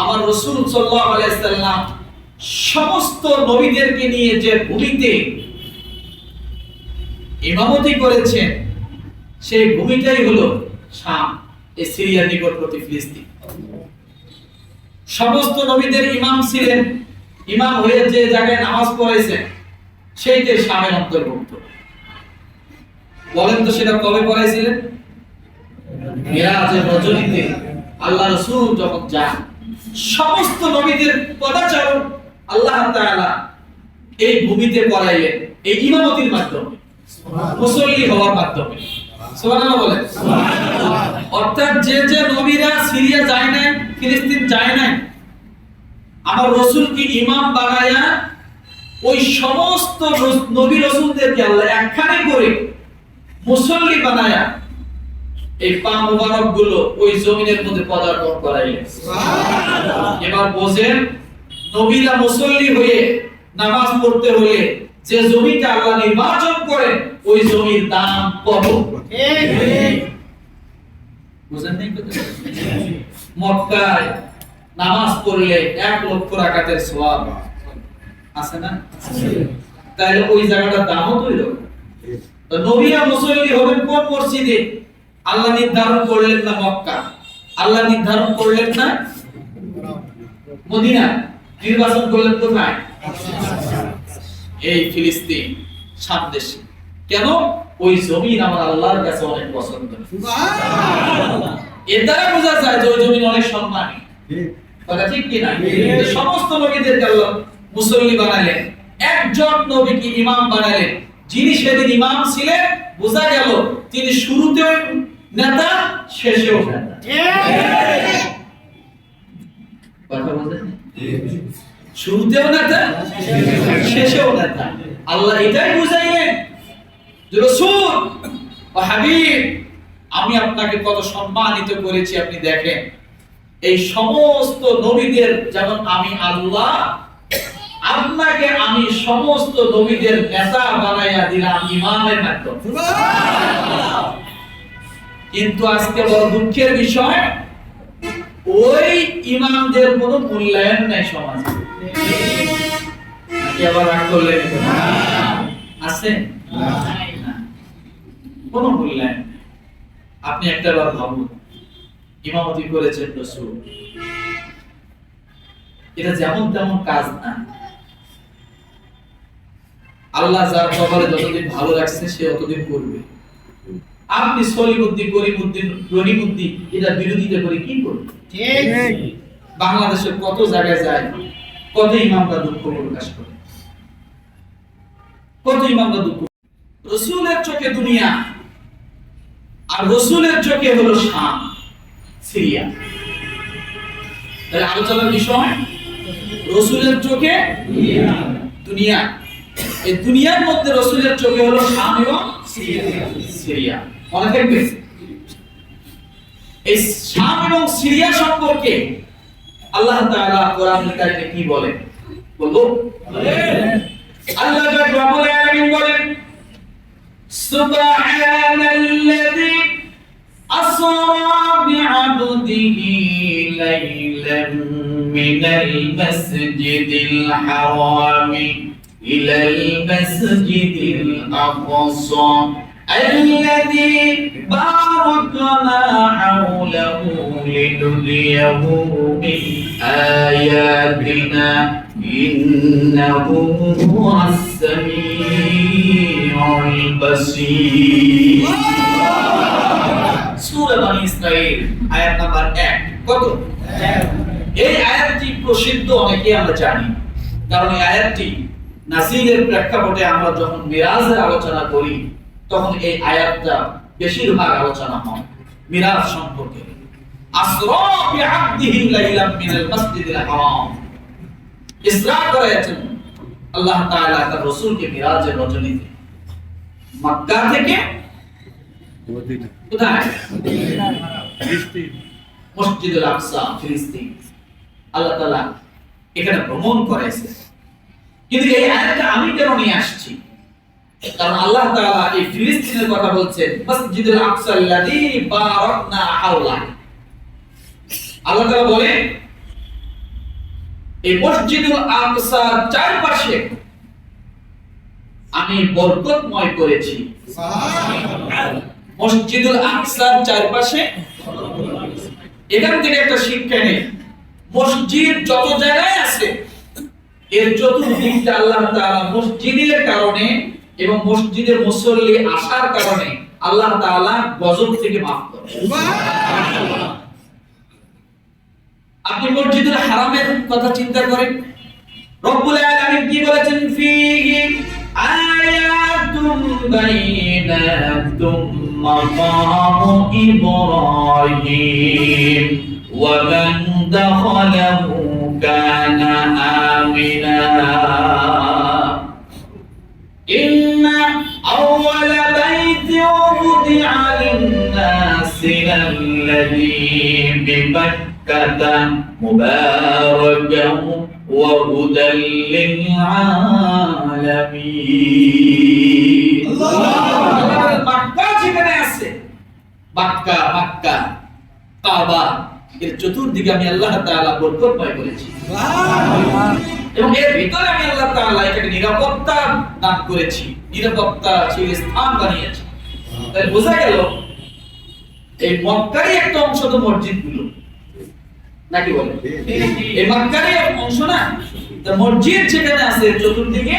আমার রাসূল সাল্লাল্লাহু আলাইহি সাল্লাম সমস্ত নবীদেরকে নিয়ে যে ভূমিতে ইমামতি করেছেন সেই ভূমিটাই হলো শাম, এই সিরিয়ার নিকটবর্তী ফিলিস্তিন। সমস্ত নবীদের ইমাম ছিলেন, ইমাম হয়ে যে জায়গায় নামাজ পড়াইছেন সেইটাই শামের অন্তর্ভুক্ত। বলেন তো সেটা কবে পড়াইছিলেন? মিরাজের রজনীতে আল্লাহ রাসূল যখন যান, সমস্ত নবীদের পদাচারণ আল্লাহ তাআলা এই ভূমিতে পড়াইলেন, এই ইমামতির মাধ্যমে, মুসল্লি হওয়ার মাধ্যমে। সুবহানাল্লাহ বলেন। অর্থাৎ যে যে নবীরা সিরিয়া যায় নাই, ফিলিস্তিন যায় নাই, আমার রাসূলকে ইমাম বানায়া ওই সমস্ত নবী রাসূলদেরকে আল্লাহ একখানে করে মুসল্লি বানায়া এই পা মুবারক গুলো ওই জমিনের মধ্যে পদার্পণ করাইলেন। সুবহানাল্লাহ। এবার বোঝেন, নবীরা মুসল্লি হয়ে নামাজ পড়তে হলে যে জমিটা আল্লাহ নির্বাচন করেন ওই জমির দাম কত? বুঝেন নাই? মক্কায় নামাজ পড়লে 1 লক্ষ রাকাতের সওয়াব আছে না? তাহলে ওই জায়গাটার দামও তো এরকম। তো নবীরা মুসল্লি হবেন কোন মসজিদে? আল্লাহ নির্ধারণ করলেন না মক্কা, আল্লাহ নির্ধারণ করলেন না মদিনা, নির্বাচন করলেন কোথায়? এই ফিলিস্তিন, শাম দেশে। কেন? ওই জমিন আমার আল্লাহর কাছে অনেক পছন্দ। সুবহানাল্লাহ। এর দ্বারা বোঝা যায় যে ওই জমিন অনেক সম্মানী। কথা ঠিক কি না? সমস্ত নবীদেরকে আল্লাহ মুসল্লি বানালেন, একজন নবীকে ইমাম বানালেন। যিনি সেদিন ইমাম ছিলেন, বোঝা গেল তিনি শুরুতেও নেতা, শেষেও নেতা। কথা বলেন, শুরুতেও নেতা, শেষেও নেতা। আল্লাহ এটাই বুঝাইলেন যে রাসূল ও হাবিব, আমি আপনাকে কত সম্মানিত করেছি আপনি দেখেন। এই সমস্ত নবীদের যেমন আমি আল্লাহ, আপনাকে আমি সমস্ত নবীদের নেতা বানাইয়া দিলাম ইমামের মাধ্যমে। সুবহানাল্লাহ। কিন্তু আজকে বড় দুঃখের বিষয়, ওই ইমামদের কোনো মূল্যায়ন নাই সমাজে। নাকি আবার রাগ করলেন? আছে না, কোনো মূল্যায়ন নেই। আপনি একটা বার ভাবুন, ইমামতি করেছেন রাসূল, এটা যেমন তেমন কাজ না। আল্লাহ যার কপালে যতদিন ভালো রাখছে সে ততদিন করবে। আপনি সলিমুদ্দিন, করিমউদ্দিন, রহিমউদ্দিন এটা বিরোধিতা করে কি করবে? ঠিক। বাংলাদেশের কত জায়গায় যায়, কত ইমামরা দুঃখ প্রকাশ করে, কত ইমামরা দুঃখ। রাসূলের চোখে দুনিয়া আর রাসূলের চোখে হলো শাম, সিরিয়া। তাহলে আলোচনার বিষয় রাসূলের চোখে দুনিয়া। এই দুনিয়ার মধ্যে রাসূলের চোখে হলো শাম এবং সিরিয়া। মনে থাকবে, এই শাম এবং সিরিয়া সম্পর্কে আল্লাহ তাআলা কোরআনুল কারীমে কি বলেন? বলবো, আল্লাহ রাব্বুল আলামিন বলেন, সুবহানাল্লাযী আসরা বি'আবদিহি লাইলান মিনাল মাসজিদিল হারামি ইলাল মাসজিদিল আকসা الذي باركنا حوله لنريه من آياتنا إنه هو السميع البصير। সূরা বনী ইসরাঈল আয়াত নাম্বার 1। কত? এই আয়াতটি প্রসিদ্ধ, অনেকে আমরা জানি, কারণ এই আয়াতটি নাযিলের প্রেক্ষাপটে আমরা যখন মিরাজের আলোচনা করি তখন এই আয়াতটা বেশিরভাগ আলোচনা হয় মিরাজ সম্পর্কে। আসরা বিআবদিহি লাইলাম মিনাল মাসজিদিল হারাম, ইসরা করেছেন আল্লাহ তাআলা তার রাসূলকে মিরাজের রজনীতে মক্কা থেকে কোথায়? ফিলিস্তিন, মসজিদুল আকসা, ফিলিস্তিন। আল্লাহ তাআলা এখানে ভ্রমণ করেছে। কিন্তু এই আয়াতটা আমি কেন নিয়ে আসছি? কারণ আল্লাহ তাআলা এই ফিলিস্তিনের কথা বলছেন, মসজিদুল আকসা আল্লাযী বারাকনা হাওলা। আল্লাহ তাআলা বলেন এই মসজিদুল আকসার চারপাশে আমি বরকতময় করেছি। মসজিদুল আকসার চারপাশে, এখান থেকে একটা শিক্ষা নেই, মসজিদ যত জায়গায় আছে এর চতুর্দিকটা আল্লাহ তাআলা মসজিদের কারণে এবং মসজিদের মুসল্লি আসার কারণে আল্লাহ তাআলা গজব থেকে মাফ করেন। আপনি মসজিদুল হারামের কথা চিন্তা করেন, রব্বুল আলামিন কি বলেছেন, ফিহি আয়াতুম বাইনাতুম মাকামু ইব্রাহিম ওয়া মান দাখালাহু কানা আমিনা ইন্না আওয়ালা বাইতিন উদিআ লিন-নাসি লাল্লাযী বিবাক্কাতা মুবারাকান ওয়া হুদাল লিল-আলামিন। আল্লাহ মক্কা যেখানে আছে, মক্কা কাবা, এর চতুর্দিকে আমি আল্লাহ তাআলা বরকতময় করেছি এবং এর ভিতরে আমি আল্লাহ তাআলা এটাকে নিরাপত্তা দান করেছি, নিরাপত্তা সেই স্থান বানিয়েছি। তাই বোঝা গেল এই মক্কারই একটা অংশ তো মসজিদগুলো, নাকি বলেন? এই মক্কারই অংশ না, তো মসজিদ যেখানে আছে চতুর্দিকে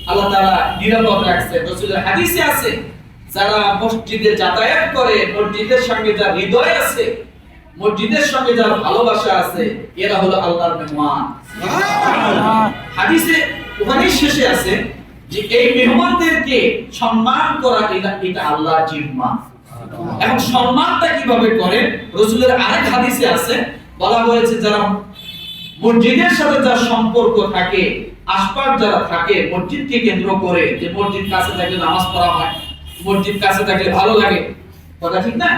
আল্লাহ তাআলা নিরাপদ রাখছে। রাসূলের হাদিসে আছে, যারা মসজিদে যাতায়াত করে, মসজিদের সঙ্গে যার হৃদয় আছে, মসজিদের সঙ্গে যার ভালোবাসা আছে, এরা হলো আল্লাহর মেহমান। হাদিসে ওখানে শেষে আছে যে এই মেহমানদেরকে সম্মান করা এটা আল্লাহর জিম্মা। এখন সম্মানটা কিভাবে করে? রাসূলের আরেক হাদিসে আছে, বলা হয়েছে যারা মসজিদের সাথে যার সম্পর্ক থাকে, আশপাশ যারা থাকে মসজিদকে কেন্দ্র করে, যে মসজিদ কাছে থাকলে নামাজ পড়া হয়, মসজিদ কাছে থাকলে ভালো লাগে, কথা ঠিক না?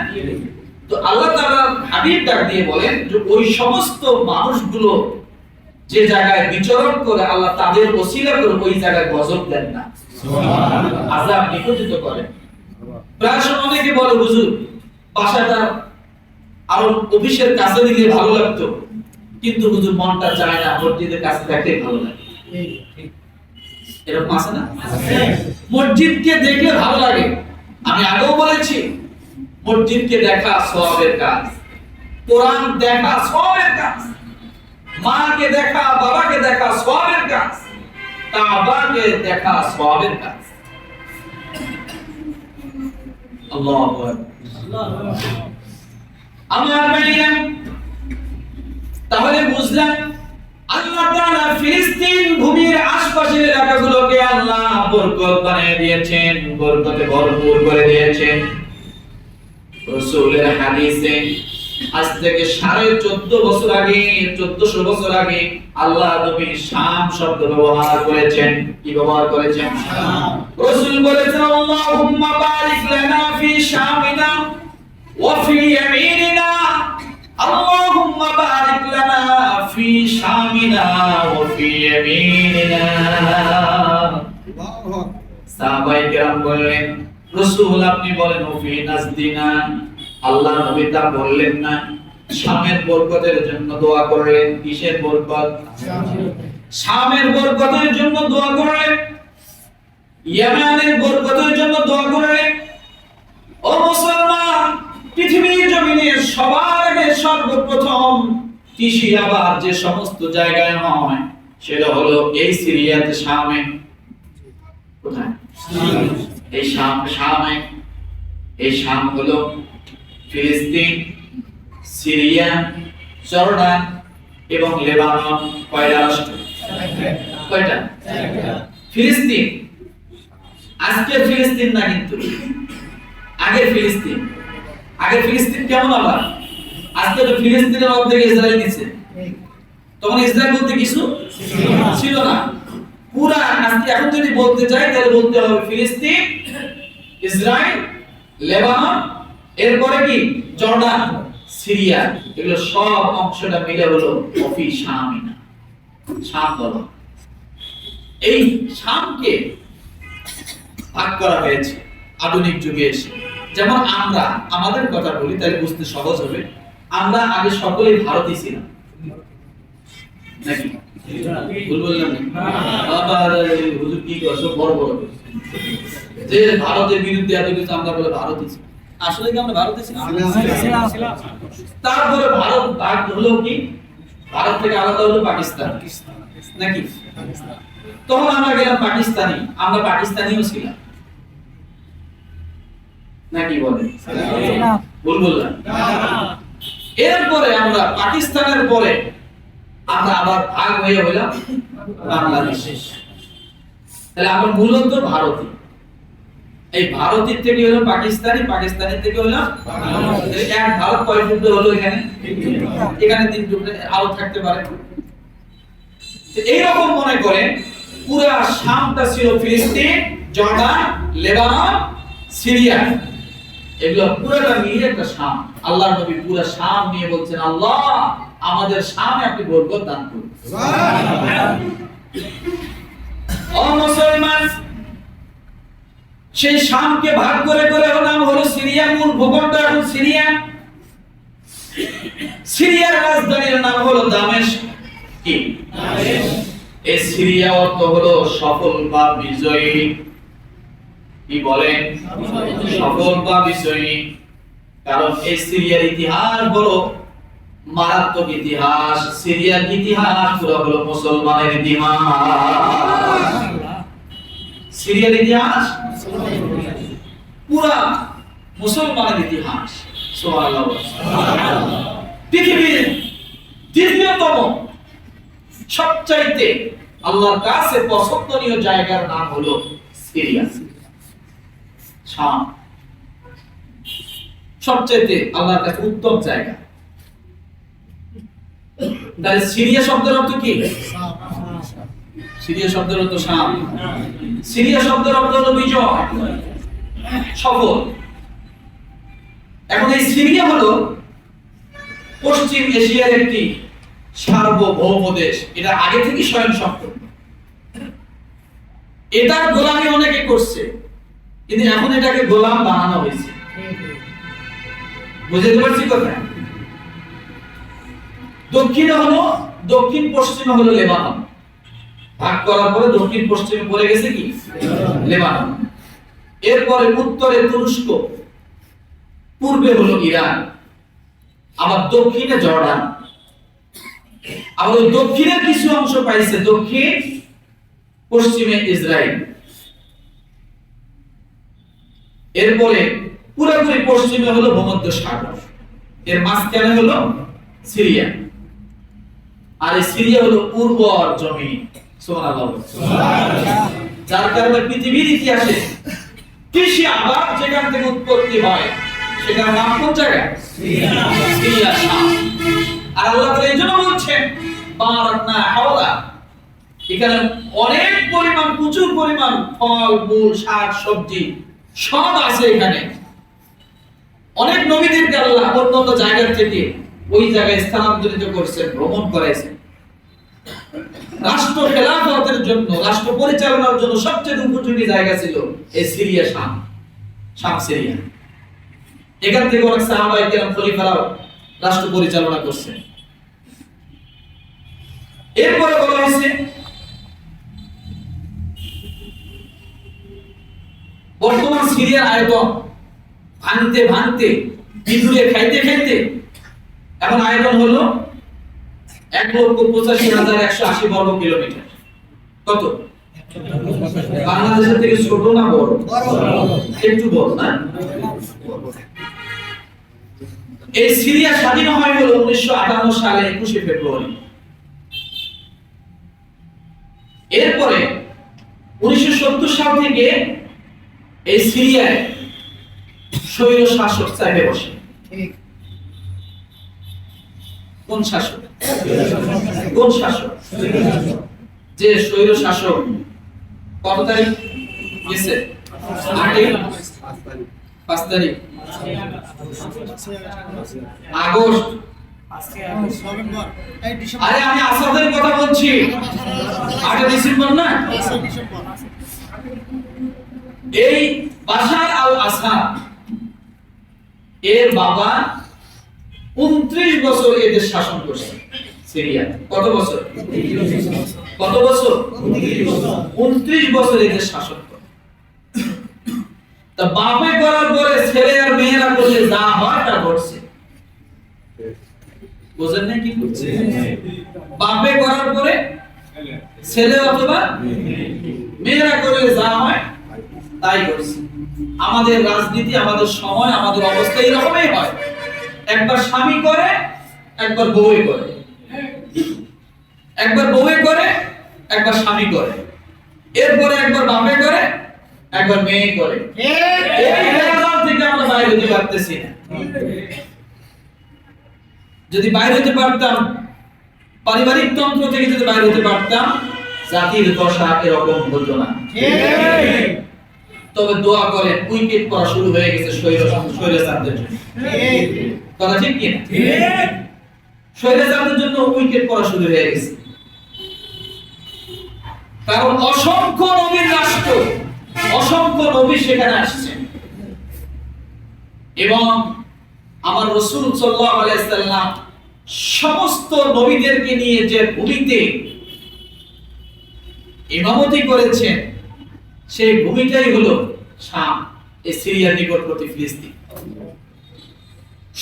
তো আল্লাহ তাআলা হাবিব ডাক দিয়ে বলেন যে ওই সমস্ত মানুষগুলো যে জায়গায় বিচরণ করে আল্লাহ তাদের ওসিলা করে ওই জায়গায় গজব দেন না, সুবহানাল্লাহ, আযাব নিকটিত করেন। প্রায় সময় অনেকে বলে, হুজুর বাসাটা আরো অফিসের কাছে দিলে ভালো লাগতো, কিন্তু হুজুর মনটা চায় না, মসজিদের কাছে থাকলে ভালো লাগে। এরকম আছে না? মসজিদকে দেখলে ভালো লাগে। আমি আগেও বলেছি, মসজিদকে দেখা সওয়াবের কাজ, কোরআন দেখা সওয়াবের কাজ, মাকে দেখা, বাবাকে দেখা সওয়াবের কাজ, কাবাকে দেখা সওয়াবের কাজ। আল্লাহু আকবার। আমার ভাইরা, তাহলে বুঝলাম আল্লাহ তাআলা ফিলিস্তিন ভূমির আশপাশের এলাকাগুলোকে আল্লাহ বরকত বানিয়ে দিয়েছেন, বরকতে ভরপুর করে দিয়েছেন। রাসূলের হাদিসে আজ থেকে 14.5 বছর আগে, 1400 বছর আগে আল্লাহ নবী শাম শব্দ ব্যবহার করেছেন। কি ব্যবহার করেছেন? শাম। রাসূল বলেছেন, আল্লাহুম্মা বারিক লানা ফি শামিনা ওয়া ফি ইয়ামিনিনা, আল্লাহুম্মা বারিক লানা ফি শামিনা ওয়া ফি ইয়ামিনিনা। সাহাবায়ে কেরাম বললেন, রাসূল আপনি বলেন ওফি নাজদিনা, আল্লাহ নবী তা বললেন না। শামের বরকতের জন্য দোয়া করলেন। কিসের বরকত? শামের বরকতের জন্য দোয়া করলেন, ইয়ামানের বরকতের জন্য দোয়া করলেন। ও মুসলমান, পৃথিবীর জমিনে সবার আগে সর্বপ্রথম কৃষি আবাদ যে সমস্ত জায়গায় হয় সেটা হলো এই সিরিয়াতে, শামে। কোথায়? এই শামে। এই শাম হলো ফিলিস্তিন, সিরিয়া, জর্ডান এবং লেবানন। কয়টা রাষ্ট্র? কয়টা? ফিলিস্তিন। আজকে ফিলিস্তিন না, কিন্তু আগে ফিলিস্তিন। আগে ফিলিস্তিন কেমন? আবার আজকে তো ফিলিস্তিনের অর্ধেক ইসরায়েল নিছে। তখন ইসরায়েল বলতে কিছু ছিল না। পুরা আজকে এখন যদি বলতে চাই তাহলে বলতে হবে ফিলিস্তিন, ইসরায়েল, লেবানন, এরপরে কি জর্ডান, সিরিয়া, এগুলো সব অংশটা মিলে হলো অফি শামিনা। শাম বলো। এই শামকে ভাগ করা হয়েছে আধুনিক যুগে এসে। যেমন আমরা আমাদের কথা বলি তাহলে বুঝতে সহজ হবে। আমরা আগে সকলেই ভারতই ছিলাম, নাকি? ভুল বললাম না? আবার হুজুর কি করছো বড় বড় যে ভারতের বিরুদ্ধে এত কিছু আমরা বলে ভারত আসলে কি আমরা ভারতে ছিলাম? তারপরে ভারত ভাগ হলো কি, ভারত থেকে আলাদা হলো পাকিস্তান নাকি? তখন আমরা গেলাম পাকিস্তানি, আমরা পাকিস্তানিও ছিলাম নাকি বলে? ভুল বললাম? এরপরে আমরা পাকিস্তানের পরে আমরা আবার ভাগ হয়ে হলাম বাংলাদেশ। তাহলে আমরা মূলত ভারতীয়। এই ভারতের থেকে হলো পাকিস্তানি, পাকিস্তানের থেকে হলো এক ভারত কয় টুকরো হলো এখানে? এখানে 3 টুকরো, আরো থাকতে পারে। এইরকম মনে করেন পুরা শামটা ছিল ফিলিস্তিন, জর্ডান, লেবানন, সিরিয়া, এগুলো পুরোটা মিলিয়ে একটা শাম। আল্লাহর নবী পুরো শাম নিয়ে বলছেন, আল্লাহ আমাদের শামে আপনি বরকত দান করুন। ও মুসলমান, সেই শামকে ভাগ করে করে নাম হলো সিরিয়া। মূল ভূখণ্ড এখন সিরিয়া। সিরিয়ার রাজধানীর নাম হলো দামেস্ক। কি? এই সিরিয়া অর্থ হলো সফল বা বিজয়ী। কি বলেন? সফল বা বিজয়ী। কারণ এই সিরিয়ার ইতিহাস বড় মারাত্মক ইতিহাস। সিরিয়ার ইতিহাস পুরো হলো মুসলমানের ইতিহাস। সিরিয়ার ইতিহাস পুরা মুসলমানের ইতিহাস। সুবহানাল্লাহ। পৃথিবীর দ্বিতীয়তম সবচাইতে আল্লাহর কাছে পছন্দনীয় জায়গার নাম হলো সিরিয়া, শাম। সবচাইতে আল্লাহর কাছে উত্তম জায়গা। তাহলে সিরিয়া শব্দের অর্থ কি? সিরিয়া শব্দের অর্থ শাম। সিরিয়া শব্দের অর্থ হলো বিজয়, সফল। এখন এই সিরিয়া হলো পশ্চিম এশিয়ার একটি সার্বভৌম দেশ। এটা আগে থেকে স্বয়ংসম্পূর্ণ। এটার গোলামি অনেকে করছে, কিন্তু এখন এটাকে গোলাম বানানো হয়েছে। বুঝতে পারছি কথা? দক্ষিণে হলো, দক্ষিণ পশ্চিমে হলো লেবানন। ভাগ করার পরে দক্ষিণ পশ্চিমে পড়ে গেছে কি? লেবানন। এরপরে উত্তরে তুরস্ক, পূর্বে হলো ইরান, আবার দক্ষিণে জর্ডান, আবার দক্ষিণের কিছু অংশ পাইছে দক্ষিণ পশ্চিমে ইসরায়েল। এরপরে পুরোপুরি পশ্চিমে হলো ভূমধ্যসাগর, এর মাঝখানে হলো সিরিয়া। আর এই সিরিয়া হলো উর্বর জমি। সুবহানাল্লাহ। যার কারণে পৃথিবীর ইতিহাসে কৃষি আবাদ যেখান থেকে উৎপত্তি হয় সেটার নাম কোন জায়গা? সিরিয়া, শাম। আর আল্লাহ তাআলা এইজন্য বলছেন বারাকনা হাওলা, এখানে অনেক পরিমাণ, প্রচুর পরিমাণ ফল মূল, শাক সবজি সব আছে এখানে। অনেক নবীদেরকে আল্লাহ অন্যান্য জায়গা থেকে ওই জায়গায় স্থানান্তরিত করেছেন, ভ্রমণ করাইছেন। রাষ্ট্র খেলাফতের জন্য, রাষ্ট্র পরিচালনার জন্য সবচেয়ে উপযোগী জায়গা ছিল এই সিরিয়া, শাম। শাম, সিরিয়া। এখান থেকে অনেক সাহাবায়ে কেরাম, খলিফারাও রাষ্ট্র পরিচালনা করছেন। এরপরে বলা হয়েছে বর্তমান সিরিয়ার আয়তন ভাঙতে ভাঙতে, বিদ্যুৎ খাইতে খাইতে এখন আয়তন হলো 1,85,180 বর্গ কিলোমিটার। কত? বাংলাদেশের থেকে ছোট না বড়? একটু বড় না? এই সিরিয়া স্বাধীন হয় হলো 1958 সালে 21 ফেব্রুয়ারি। এরপরে 1970 সাল থেকে এই সিরিয়ায় স্বৈর শাসক চাপে বসে। কোন শাসক? কোন শাসক? যে স্বৈর শাসক কত তারিখ গেছে? 5 তারিখ আগস্ট। আরে আমি আসাদের কথা বলছি, 8 ডিসেম্বর না? এই বাশার আল আসাদ এর বাবা 29 বছর এদের শাসন করছে। সিরিয়া। কত বছর? কত বছর? 29 বছর এদের শাসন করে। তা বাপে করার পরে ছেলে আর মেয়েরা করলে যা হয় তা ঘটছে। বুঝেন না কি করছে? বাপে করার পরে ছেলে অথবা মেয়েরা করলে যা হয় তাই করছে। আমাদের রাজনীতি, আমাদের সময়, আমাদের অবস্থা এরকমই হয়। একবার স্বামী করে, একবার বউয়ে করে, একবার বউয়ে করে, একবার স্বামী করে, এরপরে একবার বাপে করে, একবার মেয়ে করে। এই ভেজাল থেকে আমরা বাইরে হতে পারতেছি না। যদি বাইরে হতে পারতাম, পারিবারিক তন্ত্র থেকে যদি বাইরে হতে পারতাম, জাতির দশা এরকম হতো না। তবে দোয়া করে উইকেট পড়া শুরু হয়ে গেছে স্বৈরাচারদের জন্য। কথা ঠিক কি না? স্বৈরাচারদের জন্য উইকেট পড়া শুরু হয়ে গেছে। কারণ অসংখ্য নবীর রাষ্ট্র, অসংখ্য নবী সেখানে আসছেন এবং আমার রাসূল সাল্লাল্লাহু আলাইহি সাল্লাম সমস্ত নবীদেরকে নিয়ে যে ভূমিতে ইমামতি করেছেন, সেই ভূমিটাই হলো শাম, এই সিরিয়ার নিকটবর্তী ফিলিস্তিন।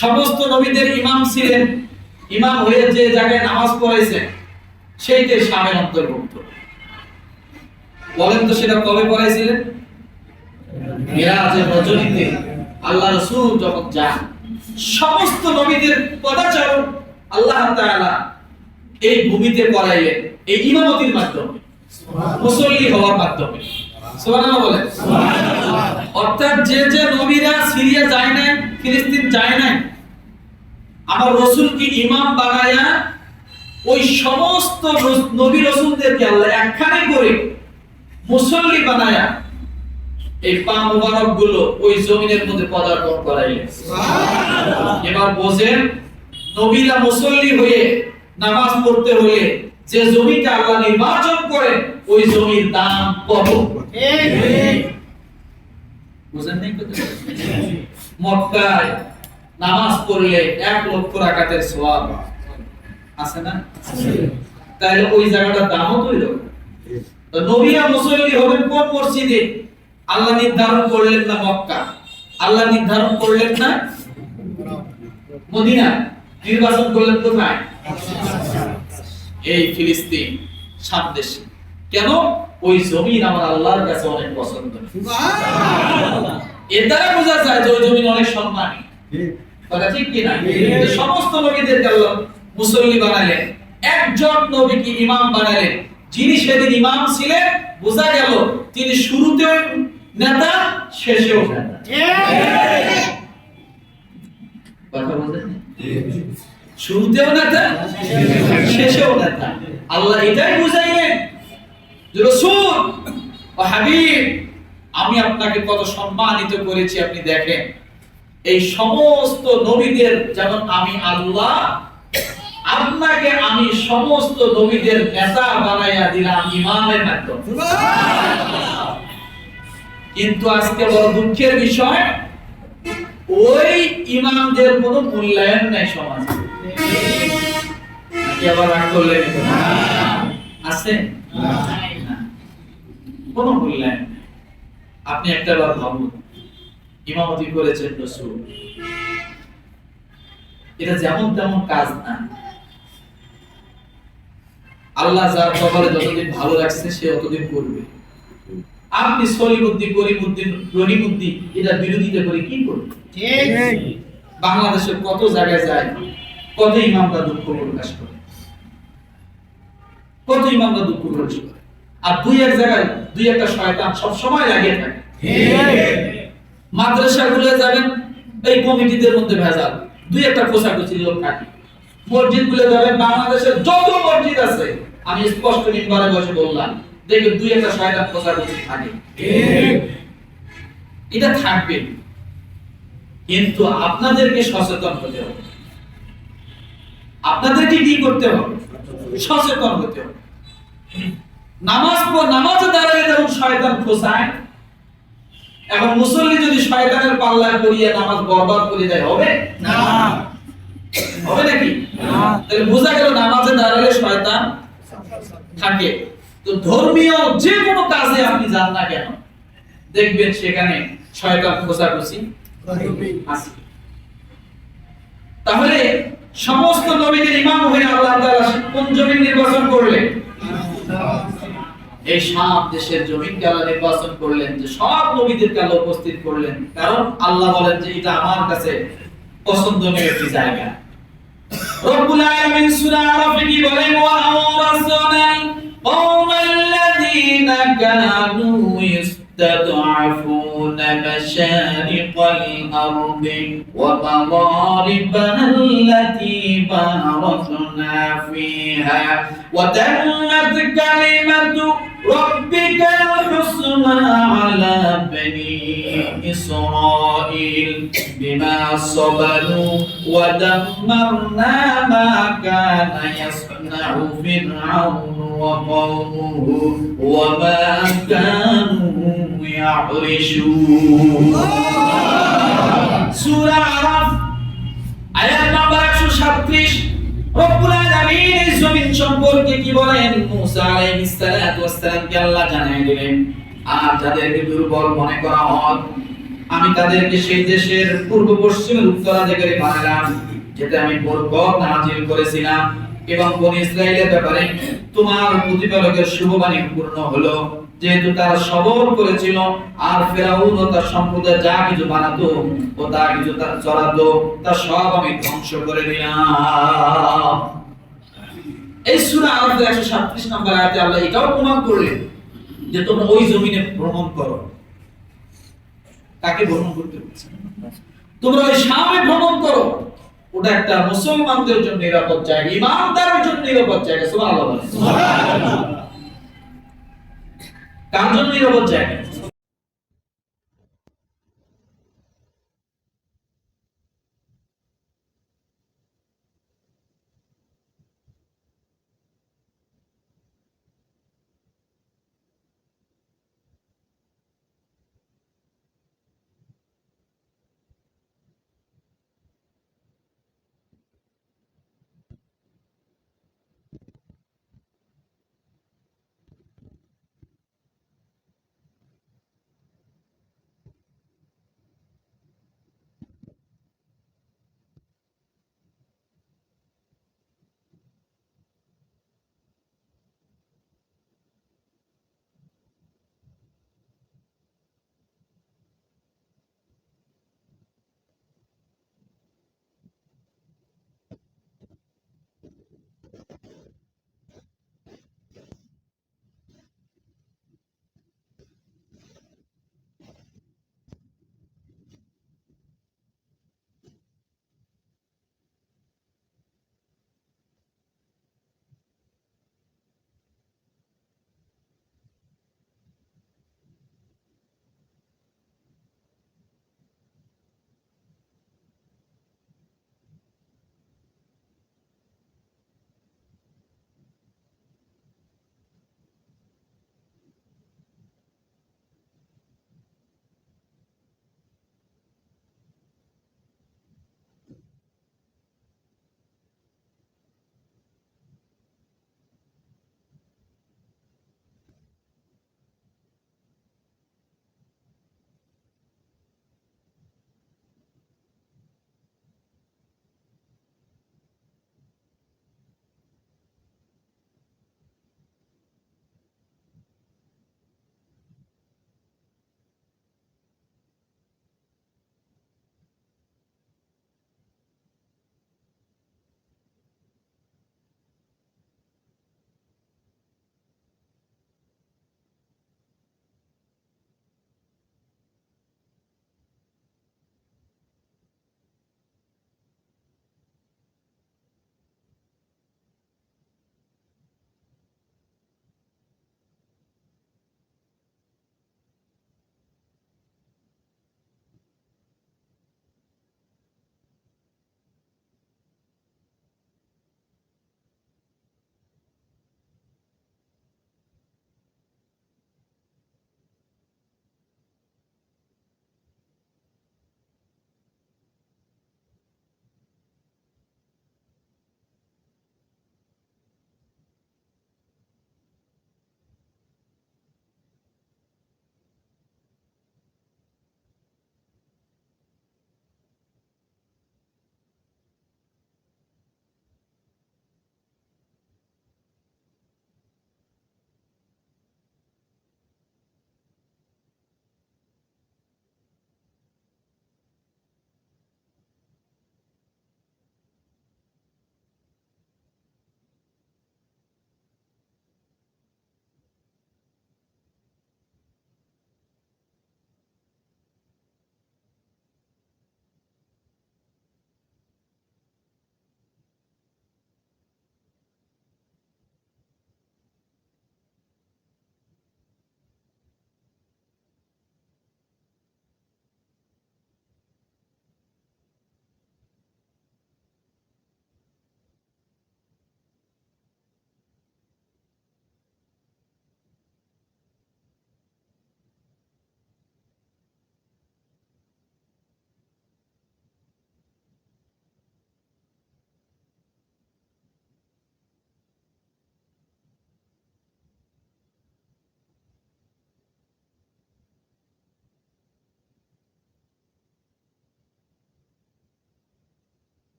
সমস্ত নবীদের ইমাম ছিলেন, ইমাম হয়ে যে জায়গায় নামাজ পড়াইছেন সেইটাই শামের অন্তর্ভুক্ত। বলেন তো সেটা কবে পড়াইছিলেন? মিরাজের রজনীতে আল্লাহ রাসূল যখন যান, সমস্ত নবীদের পদাচারণ আল্লাহ তাআলা এই ভূমিতে করাইলেন, এই ইমামতির মাধ্যমে, মুসল্লি হওয়ার মাধ্যমে। সুবহানাল্লাহ বলেন। অর্থাৎ যে যে নবীরা সিরিয়া যায় নাই, ফিলিস্তিন যায় নাই, আমার রাসূলকে ইমাম বানায়া ওই সমস্ত নবী রাসূলদেরকে আল্লাহ একখানে করে মুসল্লি বানায়া এই পা মুবারক গুলো ওই জমিনের মধ্যে পদার্পণ করাইলেন। সুবহানাল্লাহ। এবার বোঝেন, নবীরা মুসল্লি হয়ে নামাজ পড়তে হলে যে জমিটা আল্লাহ নির্বাচন করেন ওই জমির দাম কত? বুঝেন নাই কত? মক্কায় নামাজ পড়লে 1 লক্ষ রাকাতের সওয়াব আছে না? তাহলে ওই জায়গাটার দামও তো এরকম। তো নবীরা মুসল্লি হবেন কোন মসজিদে? আল্লাহ নির্ধারণ করলেন না মক্কা, আল্লাহ নির্ধারণ করলেন না মদিনা, নির্বাচন করলেন কোথায়? এই ফিলিস্তিন, শাম দেশে। কেন? ওই জমিন আমার আল্লাহর কাছে অনেক পছন্দ। সুবহানাল্লাহ। এর দ্বারা বোঝা যায় যে ওই জমিন অনেক সম্মানী। কথা ঠিক কি না? সমস্ত নবীদেরকে আল্লাহ মুসল্লি বানালেন, একজন নবীকে ইমাম বানালেন, যিনি সেদিন ইমাম ছিলেন, বোঝা গেল তিনি শুরুতেও নেতা, শেষেও নেতা। কথা বলেন, শুরুতেও নেতা, শেষেও নেতা। আল্লাহ এটাই বুঝাইলেন যে রাসূল ও হাবিব, আমি আপনাকে কত সম্মানিত করেছি আপনি দেখেন। এই সমস্ত নবীদের যেমন আমি আল্লাহ, আপনাকে আমি সমস্ত নবীদের নেতা বানাইয়া দিলাম ইমামের মাধ্যমে। সুবহানাল্লাহ। কিন্তু আজকে বড় দুঃখের বিষয়, ওই ইমামদের কোনো মূল্যায়ন নাই সমাজে। নাকি আবার রাগ করলেন? আছে না, কোনো মূল্যায়ন নেই। আপনি একটা বার ভাবুন, ইমামতি করেছেন রাসূল, এটা যেমন তেমন কাজ না। আল্লাহ যার কপালে যতদিন ভালো রাখছে সে ততদিন করবে। আপনি সলিমুদ্দিন, করিমউদ্দিন, রহিমউদ্দিন এটা বিরোধিতা করে কি করবে? ঠিক। বাংলাদেশের কত জায়গায় যায়, কত ইমামরা দুঃখ প্রকাশ করে, কত ইমামরা দুঃখ প্রকাশ করে, আর দুই এক জায়গায় দুই একটা শয়তান সব সময় লাগিয়ে থাকে। মাদ্রাসাগুলো যাবেন, এই কমিটিদের মধ্যে ভেজাল, দুই একটা খোঁচাখুচি লোক থাকে। মসজিদগুলো যাবেন, বাংলাদেশের যত মসজিদ আছে আমি স্পষ্ট মিম্বারে বসে বললাম, দেখবেন দুই একটা শয়তান খোঁচাখুচি থাকে। এটা থাকবে, কিন্তু আপনাদেরকে সচেতন হতে হবে। আপনাদেরকে কি করতে হবে? সচেতন হতে হবে। নামাজে দাঁড়ালে যেমন শয়তান খোঁচায়, এখন মুসল্লি যদি শয়তানের পাল্লায় পড়িয়ে নামাজ বরবাদ করে দেয়, হবে না। হবে নাকি? তাহলে বোঝা গেল নামাজে দাঁড়ালে শয়তান থাকে। তো ধর্মীয় যে কোনো কাজে আপনি যান না কেন, দেখবেন সেখানে শয়তান খোঁচাখুচি আছে। তাহলে সমস্ত নবীদের ইমাম হয়ে আল্লাহ তাআলা কোন জমিন নির্বাচন করলেন? এই শাম দেশের জমিনকে আল্লাহ নির্বাচন করলেন, যে সব নবীদেরকে আল্লাহ উপস্থিত করলেন, কারণ আল্লাহ বলেন যে এটা আমার কাছে পছন্দনীয় একটি জায়গা। রব্বুল আলামিন সূরা আরাফে কি বলেন? ওয়া আওরাসনাল কওমাল্লাযীনা কানু ইস্তাদআফুনা মাশারিকাল আরদি ওয়া মাগারিবাহাল্লাতী বারাকনা ফীহা ওয়া তাম্মাত কালিমাতু রাব্বিকাল হুসনা আলা বনী ইসরাঈল বিমা সাবারু ওয়া দাম্মারনা মা কানা ইয়াসনাউ ফিরআউন ওয়া কওমুহু ওয়া মা কানু ইয়ারিশুন। সূরা আরাফ আয়াত নাম্বার 137। রব্বুল আলামিন এই জমিন সম্পর্কে কি বলেন? মুসা আলাইহিস সালাতু ওয়াস সালামকে আল্লাহ জানিয়ে দিলেন, আর যাদেরকে দুর্বল মনে করা হয় আমি তাদেরকে সেই দেশের পূর্ব পশ্চিমের উত্তরাধিকারী বানালাম, যেটা আমি বরকত নাযিল করেছিলাম। এবং বনী ইসরাইলের ব্যাপারে তোমার প্রতিপালকের শুভবাণী পূর্ণ হলো, যেহেতু তারা সবর করেছিল। আর ফেরাউন ও তার সম্প্রদায় যা কিছু বানাতো ও তা কিছু তার চড়াতো, তা সব আমি ধ্বংস করে দিলাম। এই সূরা আরাফের 137 নম্বর আয়াতে আল্লাহ এটাও প্রমাণ করলেন যে তোমরা ওই জমিনে ভ্রমণ করো। কাকে ভ্রমণ করতে বলছে? তোমরা ওই শামে ভ্রমণ করো। ওটা একটা মুসলমানদের জন্য নিরাপদ জায়গা, ঈমানদারের জন্য নিরাপদ জায়গা। সুবহানাল্লাহ বলেন। সুবহানাল্লাহ। কার জন্য নিরাপদ জায়গা?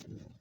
না